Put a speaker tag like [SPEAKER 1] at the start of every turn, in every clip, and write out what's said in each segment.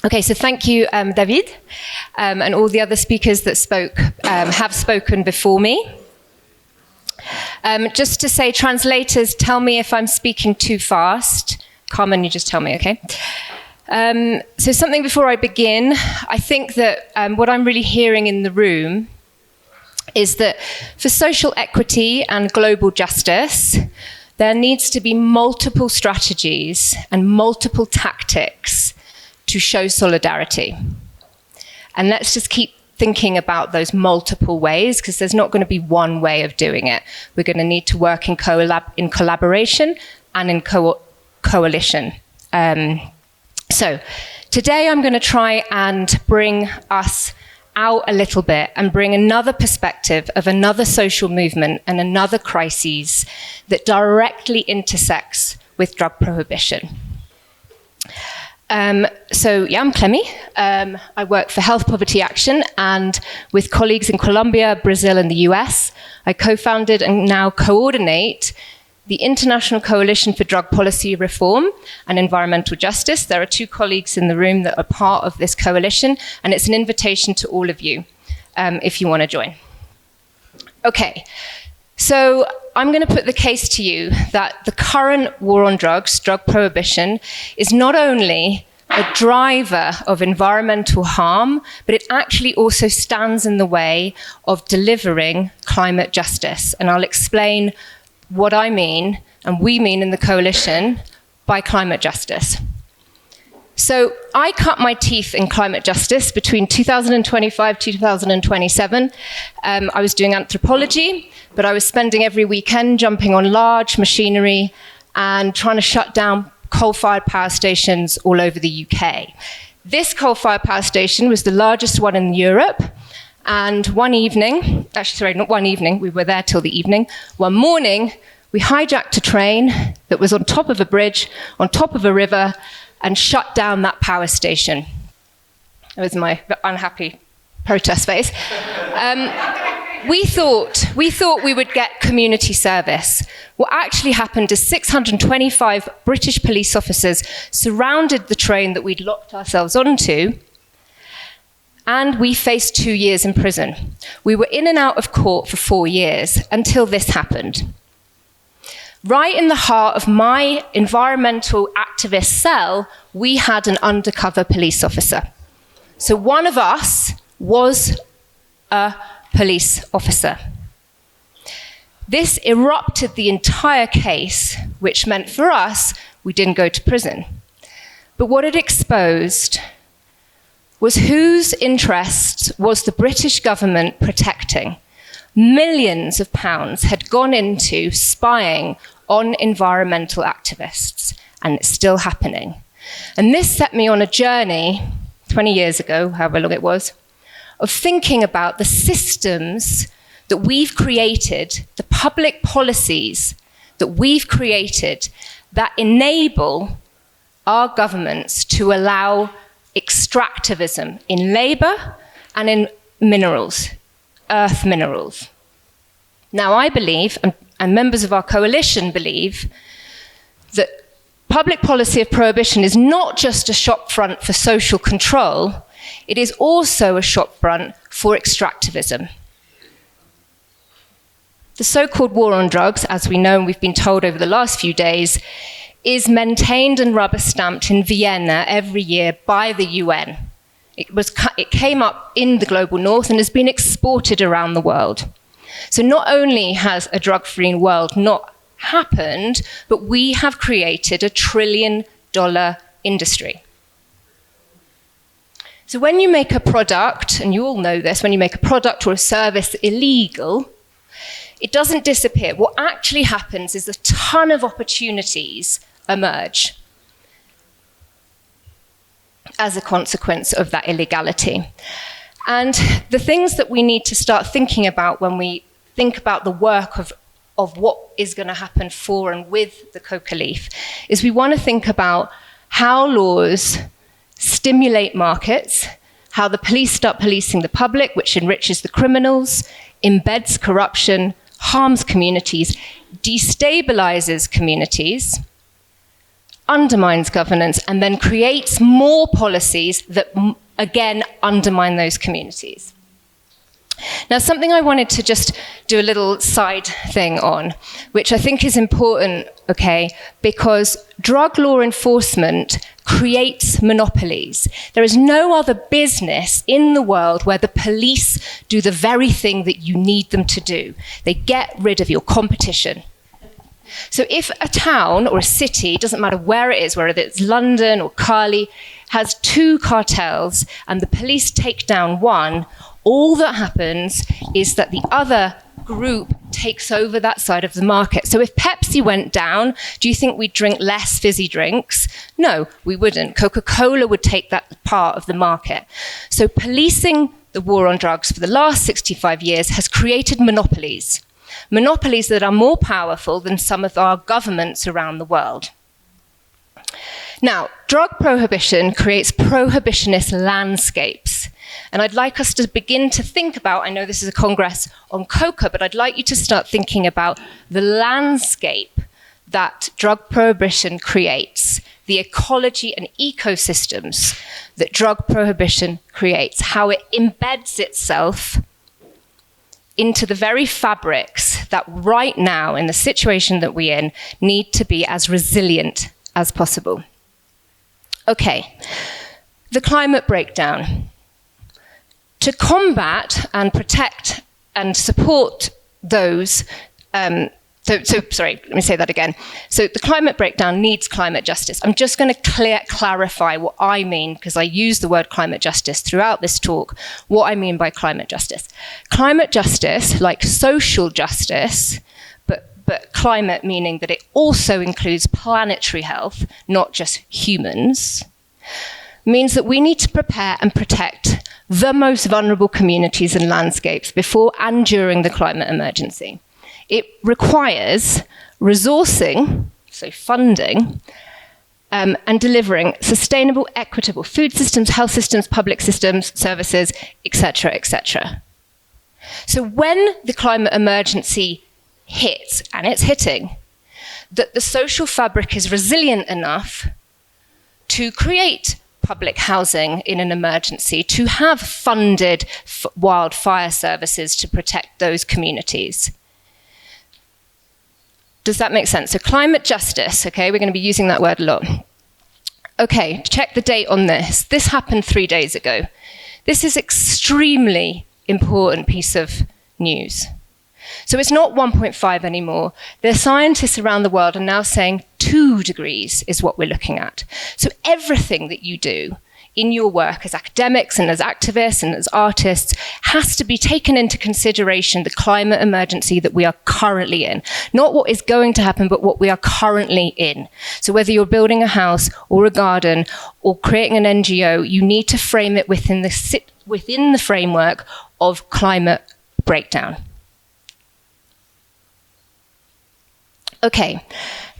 [SPEAKER 1] Okay, so thank you, David, and all the other speakers that have spoken before me. Just to say, translators, tell me if I'm speaking too fast. Carmen, you just tell me, okay? So something before I begin, I think that what I'm really hearing in the room is that for social equity and global justice, there needs to be multiple strategies and multiple tactics to show solidarity. And let's just keep thinking about those multiple ways, because there's not going to be one way of doing it. We're going to need to work in collaboration and in coalition. So today I'm going to try and bring us out a little bit and bring another perspective of another social movement and another crisis that directly intersects with drug prohibition. I'm Clemmie. I work for Health Poverty Action, and with colleagues in Colombia, Brazil, and the US, I co-founded and now coordinate the International Coalition for Drug Policy Reform and Environmental Justice. There are 2 colleagues in the room that are part of this coalition, and it's an invitation to all of you if you want to join. Okay, so I'm going to put the case to you that the current war on drugs, drug prohibition, is not only a driver of environmental harm, but it actually also stands in the way of delivering climate justice. And I'll explain what I mean, and we mean in the coalition, by climate justice. So I cut my teeth in climate justice between 2025 to 2027. I was doing anthropology, but I was spending every weekend jumping on large machinery and trying to shut down coal-fired power stations all over the UK. This coal-fired power station was the largest one in Europe. And one evening, actually, sorry, not one evening, we were there till the evening. One morning, we hijacked a train that was on top of a bridge, on top of a river, and shut down that power station. That was my unhappy protest face. We thought we would get community service. What actually happened is 625 British police officers surrounded the train that we'd locked ourselves onto, and we faced 2 years in prison. We were in and out of court for 4 years until this happened. Right in the heart of my environmental activist cell, we had an undercover police officer. So one of us was a police officer. This erupted the entire case, which meant for us, we didn't go to prison. But what it exposed was whose interests was the British government protecting. Millions of pounds had gone into spying on environmental activists, and it's still happening. And this set me on a journey 20 years ago, however long it was, of thinking about the systems that we've created, the public policies that we've created that enable our governments to allow extractivism in labor and in minerals, earth minerals. Now, I believe, and members of our coalition believe, that public policy of prohibition is not just a shop front for social control, it is also a shop front for extractivism. The so-called war on drugs, as we know and we've been told over the last few days, is maintained and rubber-stamped in Vienna every year by the UN. It came up in the global north and has been exported around the world. So not only has a drug-free world not happened, but we have created a $1 trillion industry. So when you make a product, and you all know this, when you make a product or a service illegal, it doesn't disappear. What actually happens is a ton of opportunities emerge as a consequence of that illegality. And the things that we need to start thinking about when we think about the work of what is going to happen for and with the coca leaf is we want to think about how laws stimulate markets, how the police start policing the public, which enriches the criminals, embeds corruption, harms communities, destabilizes communities, undermines governance, and then creates more policies that, again, undermine those communities. Now, something I wanted to just do a little side thing on, which I think is important, okay, because drug law enforcement creates monopolies. There is no other business in the world where the police do the very thing that you need them to do. They get rid of your competition. So if a town or a city, doesn't matter where it is, whether it's London or Cali, has two cartels and the police take down one, all that happens is that the other group takes over that side of the market. So if Pepsi went down, do you think we'd drink less fizzy drinks? No, we wouldn't. Coca-Cola would take that part of the market. So policing the war on drugs for the last 65 years has created monopolies. Monopolies that are more powerful than some of our governments around the world. Now, drug prohibition creates prohibitionist landscapes. And I'd like us to begin to think about, I know this is a congress on Coca, but I'd like you to start thinking about the landscape that drug prohibition creates, the ecology and ecosystems that drug prohibition creates, how it embeds itself into the very fabrics that right now, in the situation that we're in, need to be as resilient as possible. Okay, the climate breakdown. To combat and protect and support those, sorry, let me say that again. So the climate breakdown needs climate justice. I'm just going to clarify what I mean, because I use the word climate justice throughout this talk, what I mean by climate justice. Climate justice, like social justice, but climate meaning that it also includes planetary health, not just humans, means that we need to prepare and protect the most vulnerable communities and landscapes before and during the climate emergency. It requires resourcing, so funding, and delivering sustainable, equitable food systems, health systems, public systems, services, etc., etc. So when the climate emergency hits, and it's hitting, that the social fabric is resilient enough to create public housing in an emergency, to have funded wildfire services to protect those communities. Does that make sense? So climate justice, okay, we're going to be using that word a lot. Okay, check the date on this. This happened 3 days ago. This is extremely important piece of news. So it's not 1.5 anymore. The scientists around the world are now saying 2 degrees is what we're looking at. So everything that you do in your work as academics and as activists and as artists has to be taken into consideration the climate emergency that we are currently in. Not what is going to happen, but what we are currently in. So whether you're building a house or a garden or creating an NGO, you need to frame it within the framework of climate breakdown. Okay,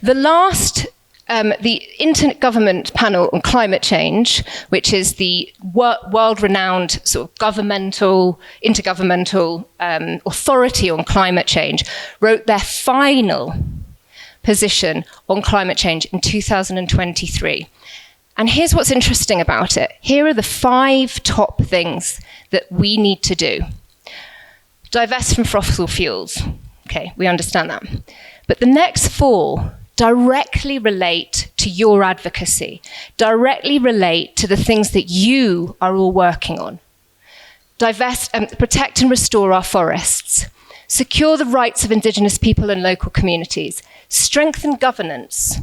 [SPEAKER 1] the last, the Intergovernment Panel on Climate Change, which is the world-renowned sort of intergovernmental authority on climate change, wrote their final position on climate change in 2023. And here's what's interesting about it. Here are the 5 top things that we need to do. Divest from fossil fuels. Okay, we understand that. But the next 4 directly relate to your advocacy, directly relate to the things that you are all working on. Protect and restore our forests, secure the rights of indigenous people and local communities, strengthen governance,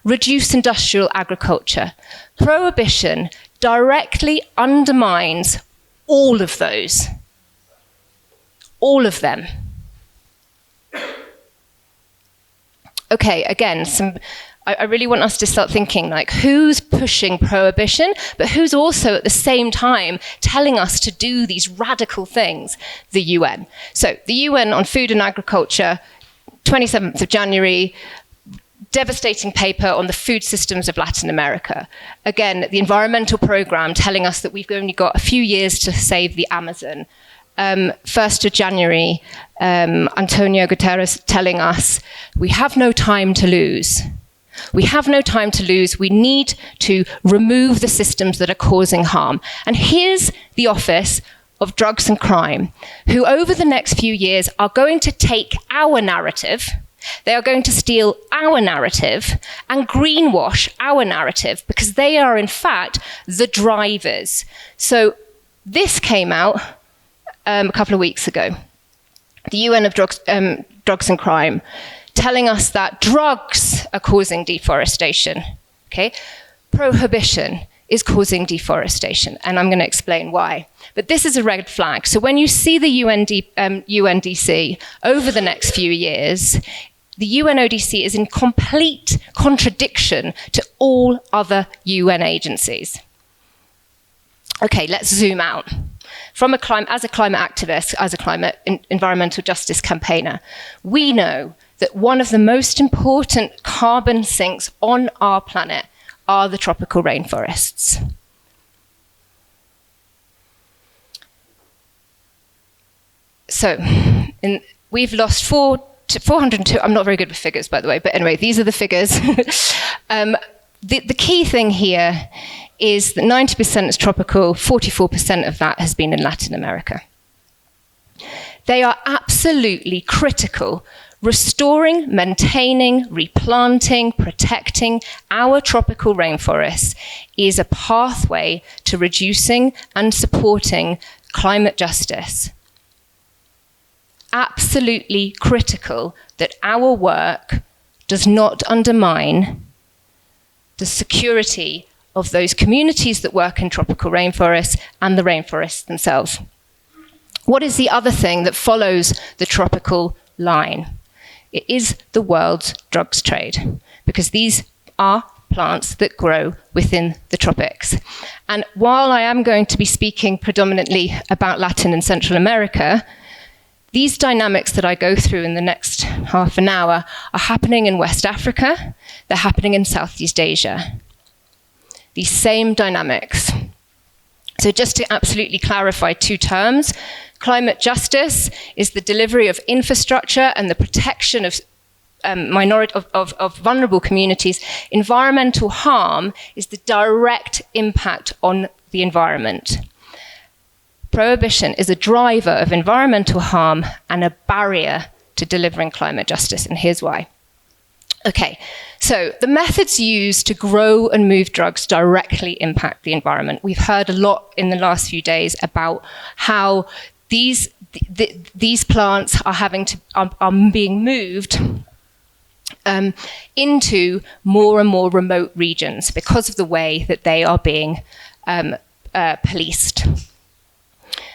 [SPEAKER 1] reduce industrial agriculture. Prohibition directly undermines all of those, all of them. Okay, again, I really want us to start thinking, like, who's pushing prohibition, but who's also at the same time telling us to do these radical things? The UN. So the UN on Food and Agriculture, 27th of January, devastating paper on the food systems of Latin America. Again, the environmental program telling us that we've only got a few years to save the Amazon. 1st of January, Antonio Guterres telling us we have no time to lose. We have no time to lose. We need to remove the systems that are causing harm. And here's the Office of Drugs and Crime, who over the next few years are going to take our narrative, they are going to steal our narrative and greenwash our narrative, because they are in fact the drivers. So this came out a couple of weeks ago. The UN of Drugs and Crime telling us that drugs are causing deforestation. Okay? Prohibition is causing deforestation, and I'm going to explain why. But this is a red flag. So when you see the UNDC over the next few years, the UNODC is in complete contradiction to all other UN agencies. Okay, let's zoom out. As a climate activist, as a environmental justice campaigner, we know that one of the most important carbon sinks on our planet are the tropical rainforests. So, we've lost 402, I'm not very good with figures, by the way, but anyway, these are the figures. The key thing here is that 90% is tropical, 44% of that has been in Latin America. They are absolutely critical. Restoring, maintaining, replanting, protecting our tropical rainforests is a pathway to reducing and supporting climate justice. Absolutely critical that our work does not undermine the security of those communities that work in tropical rainforests and the rainforests themselves. What is the other thing that follows the tropical line? It is the world's drugs trade, because these are plants that grow within the tropics. And while I am going to be speaking predominantly about Latin and Central America, these dynamics that I go through in the next half an hour are happening in West Africa, they're happening in Southeast Asia. These same dynamics. So just to absolutely clarify two terms, climate justice is the delivery of infrastructure and the protection of vulnerable communities. Environmental harm is the direct impact on the environment. Prohibition is a driver of environmental harm and a barrier to delivering climate justice, and here's why. Okay, so the methods used to grow and move drugs directly impact the environment. We've heard a lot in the last few days about how these plants are being moved into more and more remote regions because of the way that they are being policed.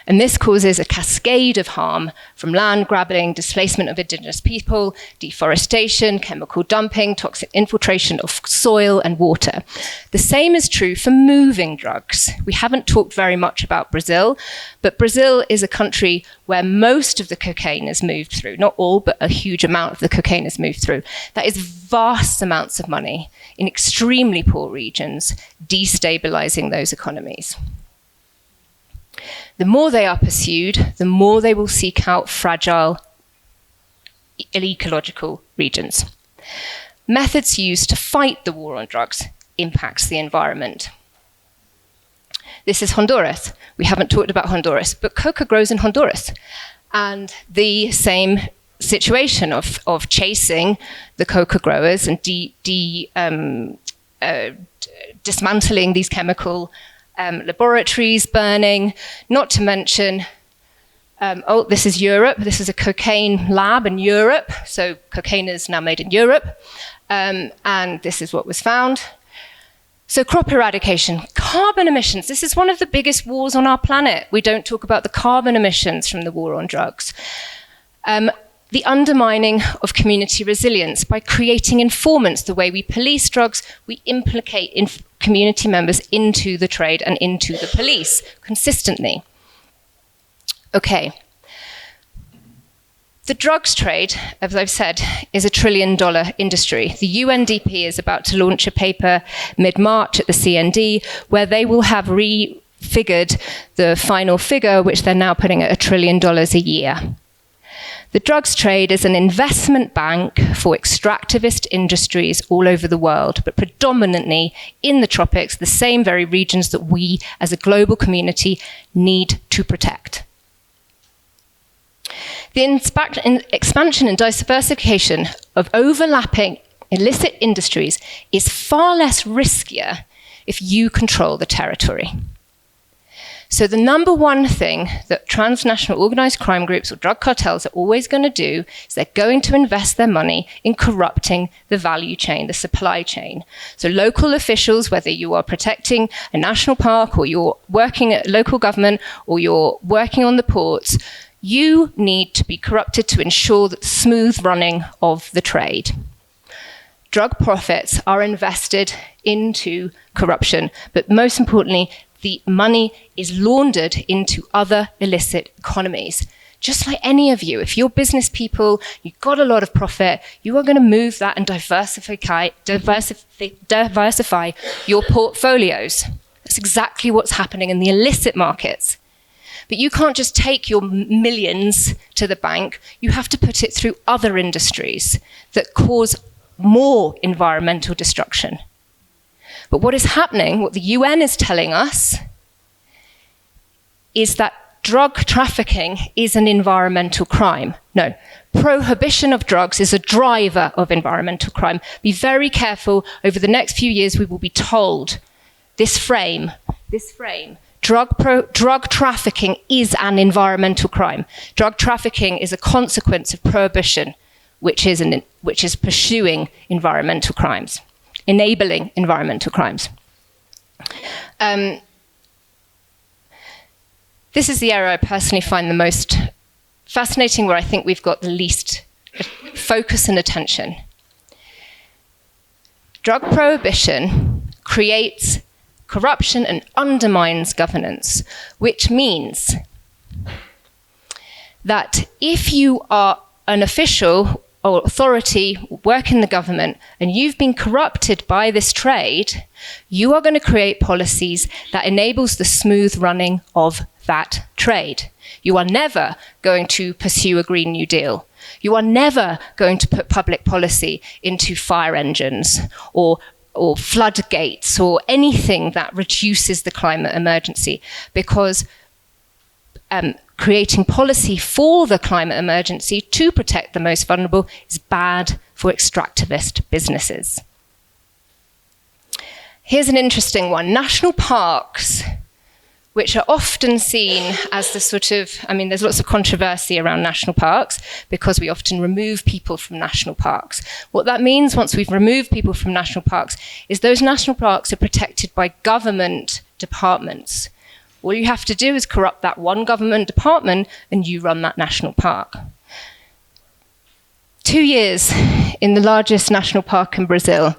[SPEAKER 1] And this causes a cascade of harm from land grabbing, displacement of indigenous people, deforestation, chemical dumping, toxic infiltration of soil and water. The same is true for moving drugs. We haven't talked very much about Brazil, but Brazil is a country where most of the cocaine is moved through. Not all, but a huge amount of the cocaine is moved through. That is vast amounts of money in extremely poor regions, destabilizing those economies. The more they are pursued, the more they will seek out fragile ecological regions. Methods used to fight the war on drugs impacts the environment. This is Honduras. We haven't talked about Honduras, but Coca grows in Honduras. And the same situation of chasing the Coca growers and dismantling these chemical laboratories, burning, not to mention, this is Europe. This is a cocaine lab in Europe. So cocaine is now made in Europe. And this is what was found. So crop eradication, carbon emissions. This is one of the biggest wars on our planet. We don't talk about the carbon emissions from the war on drugs. The undermining of community resilience by creating informants. The way we police drugs, we implicate community members into the trade and into the police consistently. Okay. The drugs trade, as I've said, is $1 trillion industry. The UNDP is about to launch a paper mid-March at the CND where they will have refigured the final figure, which they're now putting at $1 trillion a year. The drugs trade is an investment bank for extractivist industries all over the world, but predominantly in the tropics, the same very regions that we as a global community need to protect. The expansion and diversification of overlapping illicit industries is far less riskier if you control the territory. So the number one thing that transnational organized crime groups or drug cartels are always going to do is they're going to invest their money in corrupting the value chain, the supply chain. So local officials, whether you are protecting a national park or you're working at local government or you're working on the ports, you need to be corrupted to ensure the smooth running of the trade. Drug profits are invested into corruption, but most importantly, the money is laundered into other illicit economies. Just like any of you, if you're business people, you've got a lot of profit, you are going to move that and diversify your portfolios. That's exactly what's happening in the illicit markets. But you can't just take your millions to the bank. You have to put it through other industries that cause more environmental destruction. But what is happening, what the UN is telling us, is that drug trafficking is an environmental crime. No, prohibition of drugs is a driver of environmental crime. Be very careful. Over the next few years, we will be told this frame, drug trafficking is an environmental crime. Drug trafficking is a consequence of prohibition, which is pursuing environmental crimes, enabling environmental crimes. This is the area I personally find the most fascinating, where I think we've got the least focus and attention. Drug prohibition creates corruption and undermines governance, which means that if you are an official or authority, work in the government, and you've been corrupted by this trade, you are going to create policies that enables the smooth running of that trade. You are never going to pursue a Green New Deal. You are never going to put public policy into fire engines or floodgates or anything that reduces the climate emergency, because creating policy for the climate emergency to protect the most vulnerable is bad for extractivist businesses. Here's an interesting one. National parks, which are often seen as the sort of, there's lots of controversy around national parks because we often remove people from national parks. What that means once we've removed people from national parks is those national parks are protected by government departments. All you have to do is corrupt that one government department and you run that national park. 2 years in the largest national park in Brazil,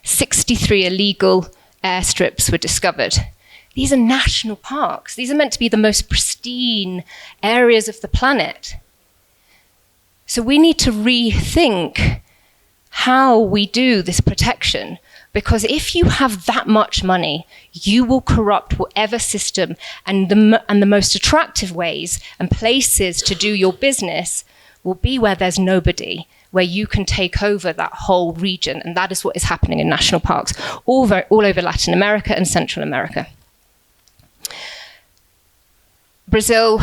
[SPEAKER 1] 63 illegal airstrips were discovered. These are national parks. These are meant to be the most pristine areas of the planet. So we need to rethink how we do this protection, because if you have that much money, you will corrupt whatever system, and the most attractive ways and places to do your business will be where there's nobody, where you can take over that whole region. And that is what is happening in national parks all over Latin America and Central America. Brazil,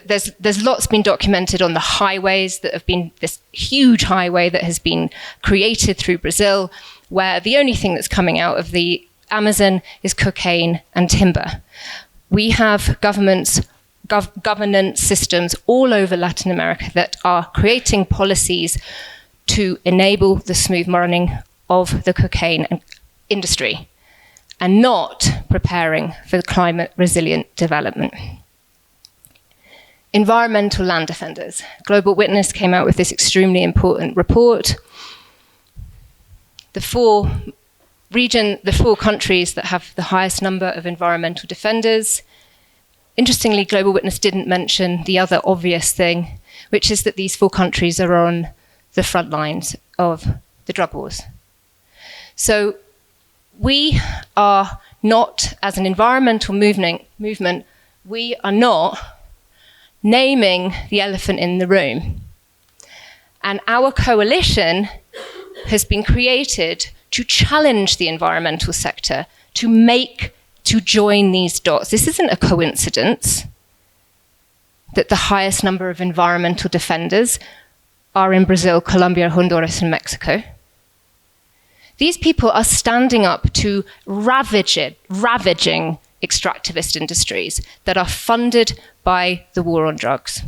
[SPEAKER 1] there's lots been documented on the highways that have been, this huge highway that has been created through Brazil, where the only thing that's coming out of the Amazon is cocaine and timber. We have governance systems all over Latin America that are creating policies to enable the smooth running of the cocaine industry and not preparing for climate resilient development. Environmental land defenders. Global Witness came out with this extremely important report. The four countries that have the highest number of environmental defenders. Interestingly, Global Witness didn't mention the other obvious thing, which is that these 4 countries are on the front lines of the drug wars. So we are not, as an environmental movement, we are not naming the elephant in the room. And our coalition has been created to challenge the environmental sector, to join these dots. This isn't a coincidence that the highest number of environmental defenders are in Brazil, Colombia, Honduras, and Mexico. These people are standing up to ravaging extractivist industries that are funded by the war on drugs.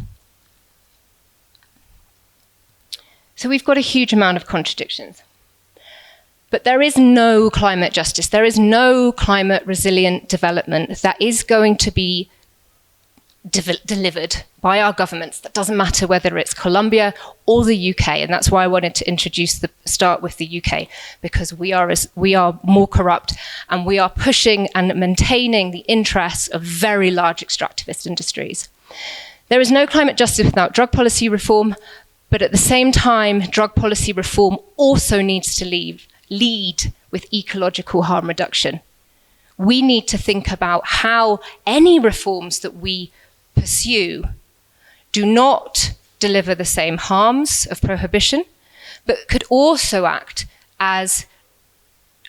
[SPEAKER 1] So we've got a huge amount of contradictions. But there is no climate justice. There is no climate resilient development that is going to be delivered by our governments. That doesn't matter whether it's Colombia or the UK. And that's why I wanted to start with the UK, because we are more corrupt, and we are pushing and maintaining the interests of very large extractivist industries. There is no climate justice without drug policy reform, but at the same time, drug policy reform also needs to lead with ecological harm reduction. We need to think about how any reforms that we pursue do not deliver the same harms of prohibition, but could also act as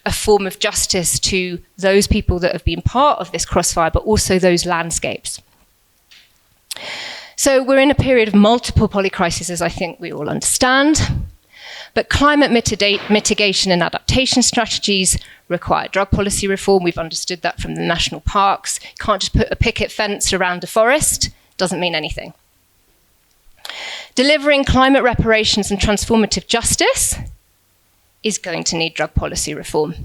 [SPEAKER 1] a form of justice to those people that have been part of this crossfire, but also those landscapes. So we're in a period of multiple polycrises, as I think we all understand. But climate mitigation and adaptation strategies require drug policy reform. We've understood that from the national parks. You can't just put a picket fence around a forest. Doesn't mean anything. Delivering climate reparations and transformative justice is going to need drug policy reform.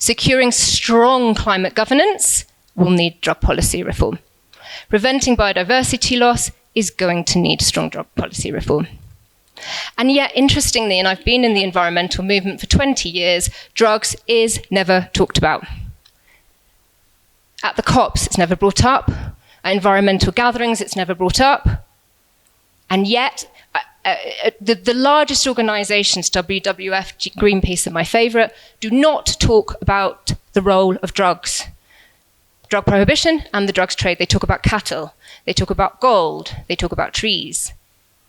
[SPEAKER 1] Securing strong climate governance will need drug policy reform. Preventing biodiversity loss is going to need strong drug policy reform. And yet, interestingly, and I've been in the environmental movement for 20 years, drugs is never talked about. At the COPs, it's never brought up. At environmental gatherings, it's never brought up. And yet, the largest organizations, WWF, Greenpeace are my favorite, do not talk about the role of drugs. Drug prohibition and the drugs trade. They talk about cattle. They talk about gold. They talk about trees.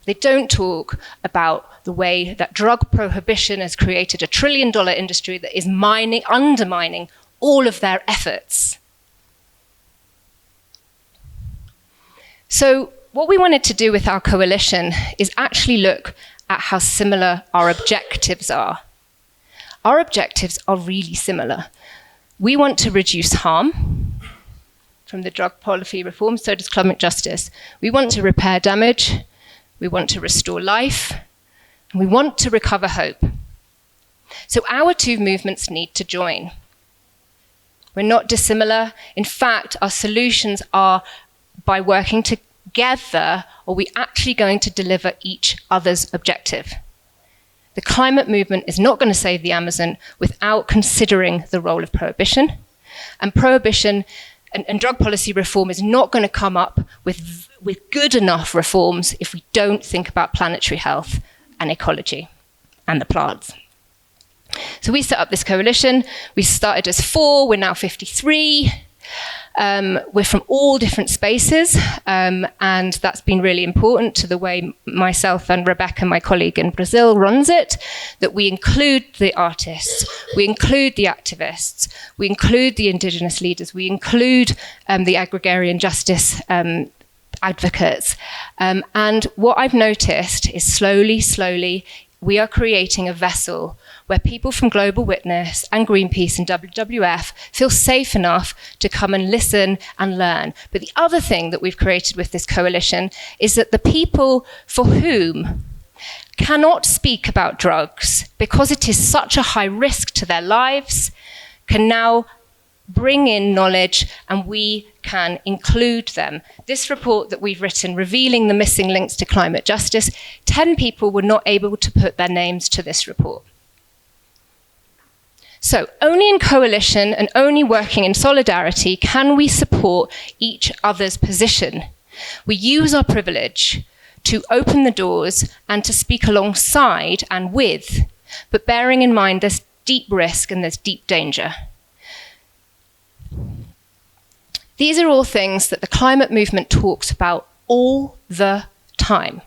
[SPEAKER 1] They don't talk about the way that drug prohibition has created a $1 trillion industry that is undermining all of their efforts. So what we wanted to do with our coalition is actually look at how similar our objectives are. Our objectives are really similar. We want to reduce harm from the drug policy reform, so does climate justice. We want to repair damage. We want to restore life, and we want to recover hope. So our two movements need to join. We're not dissimilar. In fact, our solutions are by working together, are we actually going to deliver each other's objective? The climate movement is not going to save the Amazon without considering the role of prohibition. And prohibition and drug policy reform is not going to come up with good enough reforms if we don't think about planetary health and ecology and the plants. So we set up this coalition. We started as 4, we're now 53. We're from all different spaces, and that's been really important to the way myself and Rebecca, my colleague in Brazil, runs it, that we include the artists, we include the activists, we include the indigenous leaders, we include the agrarian justice advocates. And what I've noticed is slowly, we are creating a vessel where people from Global Witness and Greenpeace and WWF feel safe enough to come and listen and learn. But the other thing that we've created with this coalition is that the people for whom cannot speak about drugs because it is such a high risk to their lives can now bring in knowledge, and we can include them. This report that we've written, revealing the missing links to climate justice, 10 people were not able to put their names to this report. So only in coalition and only working in solidarity can we support each other's position. We use our privilege to open the doors and to speak alongside and with, but bearing in mind there's deep risk and there's deep danger. These are all things that the climate movement talks about all the time.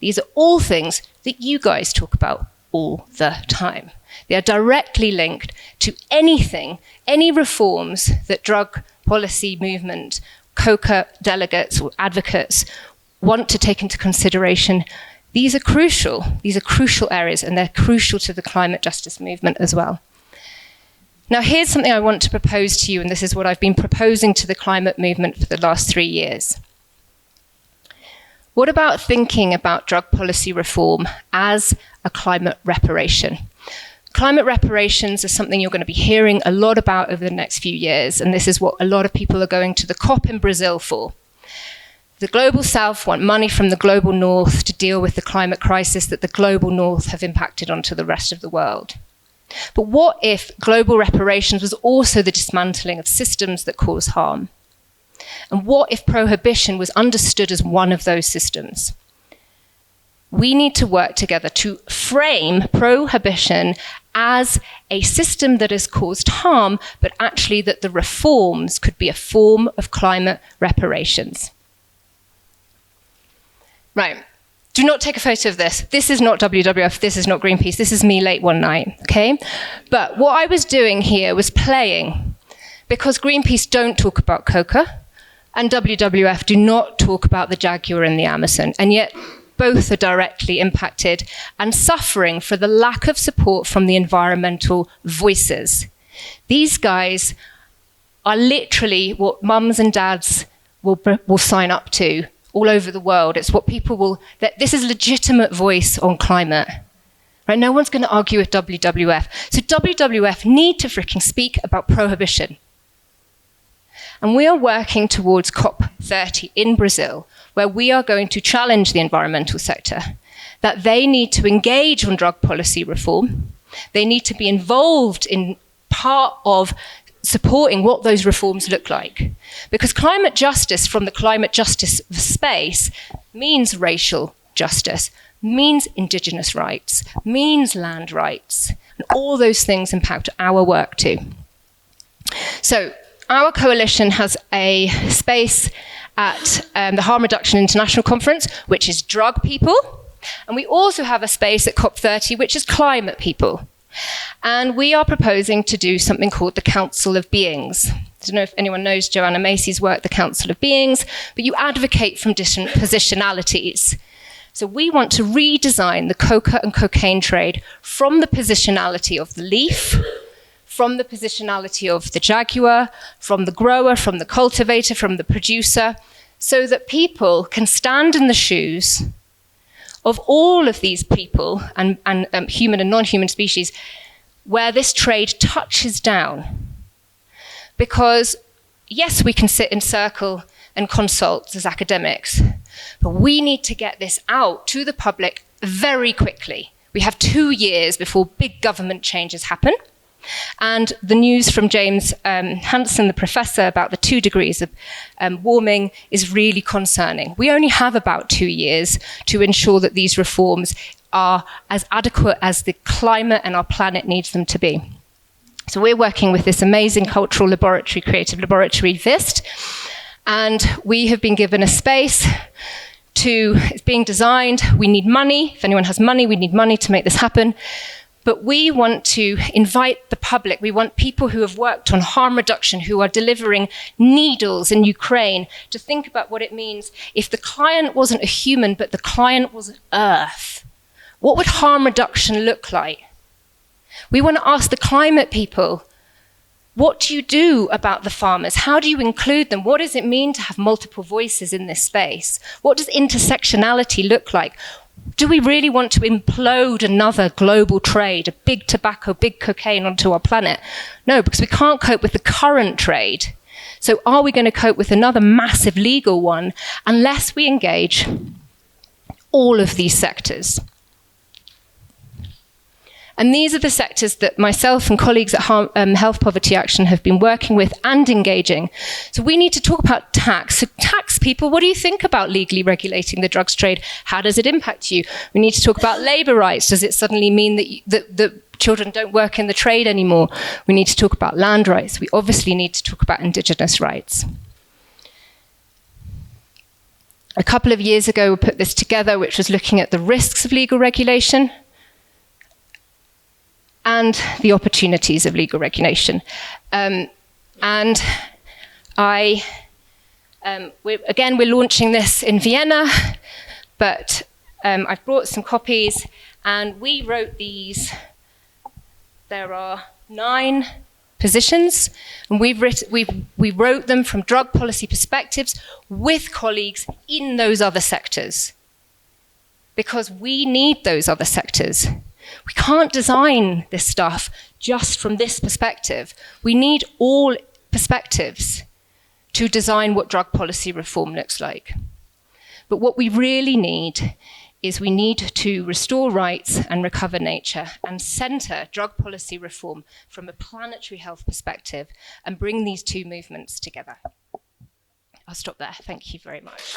[SPEAKER 1] These are all things that you guys talk about all the time. They are directly linked to anything, any reforms that drug policy movement, Coca delegates or advocates want to take into consideration. These are crucial. These are crucial areas, and they're crucial to the climate justice movement as well. Now, here's something I want to propose to you, and this is what I've been proposing to the climate movement for the last 3 years. What about thinking about drug policy reform as a climate reparation? Climate reparations is something you're going to be hearing a lot about over the next few years, and this is what a lot of people are going to the COP in Brazil for. The global south want money from the global north to deal with the climate crisis that the global north have impacted onto the rest of the world. But what if global reparations was also the dismantling of systems that cause harm? And what if prohibition was understood as one of those systems? We need to work together to frame prohibition as a system that has caused harm, but actually that the reforms could be a form of climate reparations. Right. Do not take a photo of this. This is not WWF, this is not Greenpeace, this is me late one night, okay? But what I was doing here was playing, because Greenpeace don't talk about Coca, and WWF do not talk about the jaguar in the Amazon, and yet both are directly impacted and suffering for the lack of support from the environmental voices. These guys are literally what mums and dads will sign up to all over the world. It's what people will, that this is legitimate voice on climate. Right? No one's going to argue with WWF. So WWF need to freaking speak about prohibition. And we are working towards COP30 in Brazil, where we are going to challenge the environmental sector, that they need to engage on drug policy reform. They need to be involved in part of supporting what those reforms look like. Because climate justice from the climate justice space means racial justice, means indigenous rights, means land rights, and all those things impact our work too. So our coalition has a space at the Harm Reduction International Conference, which is drug people, and we also have a space at COP30, which is climate people. And we are proposing to do something called the Council of Beings. I don't know if anyone knows Joanna Macy's work, the Council of Beings, but you advocate from different positionalities. So we want to redesign the coca and cocaine trade from the positionality of the leaf, from the positionality of the jaguar, from the grower, from the cultivator, from the producer, so that people can stand in the shoes of all of these people and human and non-human species where this trade touches down. Because yes, we can sit in circle and consult as academics, but we need to get this out to the public very quickly. We have 2 years before big government changes happen. And the news from James Hansen, the professor, about the 2 degrees of warming is really concerning. We only have about 2 years to ensure that these reforms are as adequate as the climate and our planet needs them to be. So we're working with this amazing cultural laboratory, creative laboratory, VIST, and we have been given a space it's being designed. We need money. If anyone has money, we need money to make this happen. But we want to invite the public. We want people who have worked on harm reduction, who are delivering needles in Ukraine, to think about what it means if the client wasn't a human, but the client was Earth. What would harm reduction look like? We want to ask the climate people, what do you do about the farmers? How do you include them? What does it mean to have multiple voices in this space? What does intersectionality look like? Do we really want to implode another global trade, a big tobacco, big cocaine onto our planet? No, because we can't cope with the current trade. So are we going to cope with another massive legal one unless we engage all of these sectors? And these are the sectors that myself and colleagues at Health Poverty Action have been working with and engaging. So we need to talk about tax. So tax people, what do you think about legally regulating the drugs trade? How does it impact you? We need to talk about labour rights. Does it suddenly mean that children don't work in the trade anymore? We need to talk about land rights. We obviously need to talk about indigenous rights. A couple of years ago, we put this together, which was looking at the risks of legal regulation and the opportunities of legal regulation. We're launching this in Vienna, but I've brought some copies, and we wrote these. There are 9 positions, and we wrote them from drug policy perspectives with colleagues in those other sectors, because we need those other sectors. We can't design this stuff just from this perspective. We need all perspectives to design what drug policy reform looks like. But what we really need is we need to restore rights and recover nature and center drug policy reform from a planetary health perspective and bring these two movements together. I'll stop there. Thank you very much.